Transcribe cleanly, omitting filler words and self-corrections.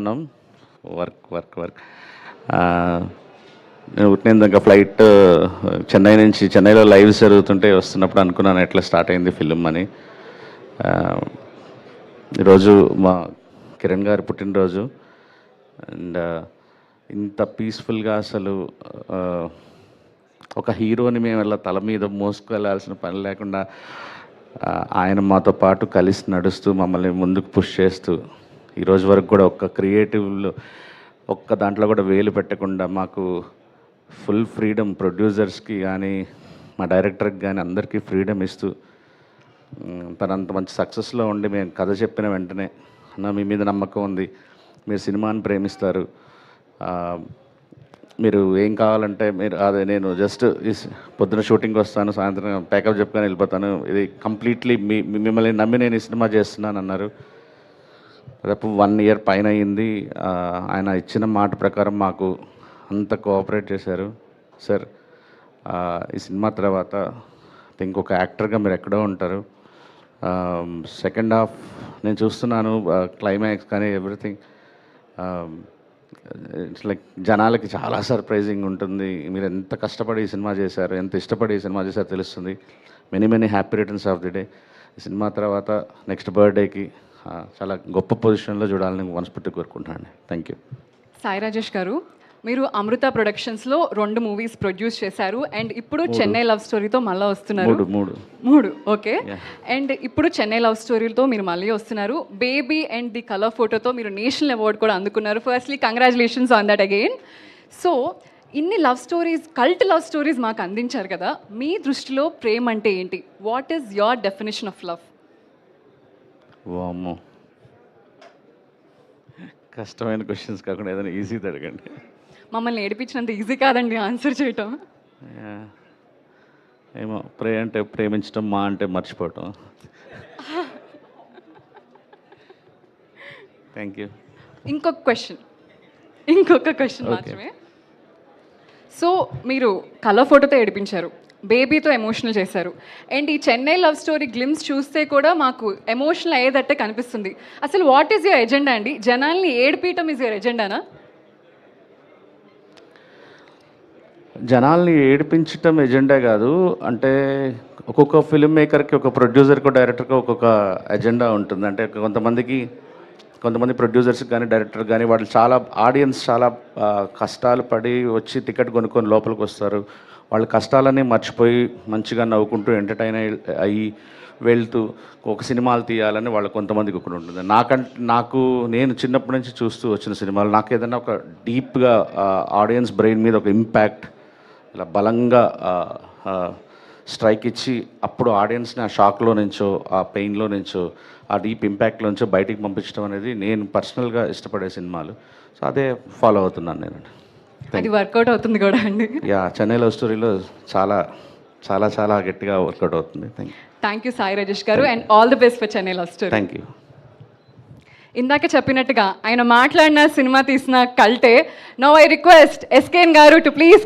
ఉన్నాం. Work work work నేను పుట్టిన ఇంకా ఫ్లైట్ చెన్నైలో లైవ్స్ జరుగుతుంటే వస్తున్నప్పుడు అనుకున్నాను ఎట్లా స్టార్ట్ అయింది ఫిలిం అని. ఈరోజు మా కిరణ్ గారి పుట్టినరోజు. అండ్ ఇంత పీస్ఫుల్గా అసలు ఒక హీరోని మేము ఇలా తల మీద మోసుకెళ్ళాల్సిన పని లేకుండా ఆయన మాతో పాటు కలిసి నడుస్తూ మమ్మల్ని ముందుకు పుష్ చేస్తూ ఈరోజు వరకు కూడా ఒక్క క్రియేటివ్లో ఒక్క దాంట్లో కూడా వేలు పెట్టకుండా మాకు ఫుల్ ఫ్రీడమ్, ప్రొడ్యూసర్స్కి కానీ మా డైరెక్టర్కి కానీ అందరికీ ఫ్రీడమ్ ఇస్తూ తనంత మంచి సక్సెస్లో ఉండి మేము కథ చెప్పిన వెంటనే అన్న మీ మీద నమ్మకం ఉంది, మీరు సినిమాని ప్రేమిస్తారు, మీరు ఏం కావాలంటే మీరు అదే నేను జస్ట్ పొద్దున షూటింగ్కి వస్తాను, సాయంత్రం ప్యాకప్ చెప్పుకొని వెళ్ళిపోతాను, ఇది కంప్లీట్లీ మిమ్మల్ని నమ్మి నేను ఈ సినిమా చేస్తున్నాను అన్నారు. దాదాపు 1 year పైన అయింది. ఆయన ఇచ్చిన మాట ప్రకారం మాకు అంత కోఆపరేట్ చేశారు. సార్ ఈ సినిమా తర్వాత ఇంకొక యాక్టర్గా మీరు ఎక్కడో ఉంటారు. సెకండ్ హాఫ్ నేను చూస్తున్నాను, క్లైమాక్స్ కానీ ఎవ్రీథింగ్ ఇట్స్ లైక్ జనాలకి చాలా సర్ప్రైజింగ్ ఉంటుంది. మీరు ఎంత కష్టపడి ఈ సినిమా చేశారు, ఎంత ఇష్టపడి ఈ సినిమా చేశారో తెలుస్తుంది. Many happy returns of the day. ఈ సినిమా తర్వాత నెక్స్ట్ బర్త్డేకి చాలా గొప్ప పొజిషన్లో చూడాలని మనస్ఫూర్తిగా కోరుకుంటున్నాను. Thank you. సాయి రాజేష్ గారు, మీరు అమృత ప్రొడక్షన్స్లో 2 movies ప్రొడ్యూస్ చేశారు అండ్ ఇప్పుడు చెన్నై లవ్ స్టోరీతో మళ్ళీ వస్తున్నారు. మూడు ఓకే. అండ్ ఇప్పుడు చెన్నై లవ్ స్టోరీతో మీరు మళ్ళీ వస్తున్నారు. బేబీ అండ్ ది కలర్ ఫోటోతో మీరు నేషనల్ అవార్డు కూడా అందుకున్నారు. Firstly congratulations on that again. So ఇన్ని love stories, cult love stories మాకు అందించారు కదా, మీ దృష్టిలో ప్రేమ అంటే ఏంటి? What is your definition of love? వామ్మో, కష్టమైన క్వశ్చన్స్ కాకుండా ఏదైనా ఈజీది అడగండి. మమ్మల్ని ఏడిపించినంత ఈజీ కాదండి ఆన్సర్ చేయటం. ఏమో, అంటే ప్రేమించడం, మా అంటే మర్చిపోవటం. Thank you. ఇంకొక క్వశ్చన్ మాత్రమే. సో మీరు కలర్ ఫోటోతో ఏడిపించారు, బేబీతో ఎమోషనల్ చేశారు అండ్ ఈ చెన్నై లవ్ స్టోరీ గ్లిమ్స్ చూస్తే కూడా మాకు ఎమోషనల్ అయ్యేదట్టే కనిపిస్తుంది. అసలు వాట్ ఈస్ యువర్ ఎజెండా అండి? జనాల్ని ఏడిపీయటం ఈజ్ యువర్ ఎజెండానా? జనాల్ని ఏడిపించటం ఎజెండా కాదు. అంటే ఒక్కొక్క ఫిల్మ్ మేకర్కి, ఒక ప్రొడ్యూసర్కి, డైరెక్టర్కి ఒక్కొక్క ఎజెండా ఉంటుంది. అంటే కొంతమంది ప్రొడ్యూసర్స్కి కానీ డైరెక్టర్ కానీ వాళ్ళు ఆడియన్స్ చాలా కష్టాలు పడి వచ్చి టికెట్ కొనుక్కొని లోపలికి వస్తారు. వాళ్ళ కష్టాలన్నీ మర్చిపోయి మంచిగా నవ్వుకుంటూ ఎంటర్టైన్ అయ్యి వెళ్తూ ఒక సినిమాలు తీయాలని వాళ్ళ కొంతమందికి ఒకటి ఉంటుంది. నేను చిన్నప్పటి నుంచి చూస్తూ వచ్చిన సినిమాలు నాకు ఏదైనా ఒక డీప్గా ఆడియన్స్ బ్రెయిన్ మీద ఒక ఇంపాక్ట్ ఇలా బలంగా స్ట్రైక్ ఇచ్చి అప్పుడు ఆడియన్స్ని ఆ షాక్లో నుంచో, ఆ పెయిన్లో నుంచో, ఆ డీప్ ఇంపాక్ట్లో నుంచో బయటికి పంపించడం అనేది నేను పర్సనల్గా ఇష్టపడే సినిమాలు. సో అదే ఫాలో అవుతున్నాను నేను. అది వర్కౌట్ అవుతుంది కూడా అండి. చెన్నై లవ్ స్టోరీలో చాలా చాలా చాలా గట్టిగా వర్కౌట్ అవుతుంది. థ్యాంక్ యూ సాయి రాజేష్ గారు and all the best for Chennai love story. Thank you. ఇందాక చెప్పినట్టుగా ఆయన మాట్లాడిన సినిమా తీసిన కల్టే. నౌ ఐ రిక్వెస్ట్ ఎస్కేఎన్ గారు టు ప్లీజ్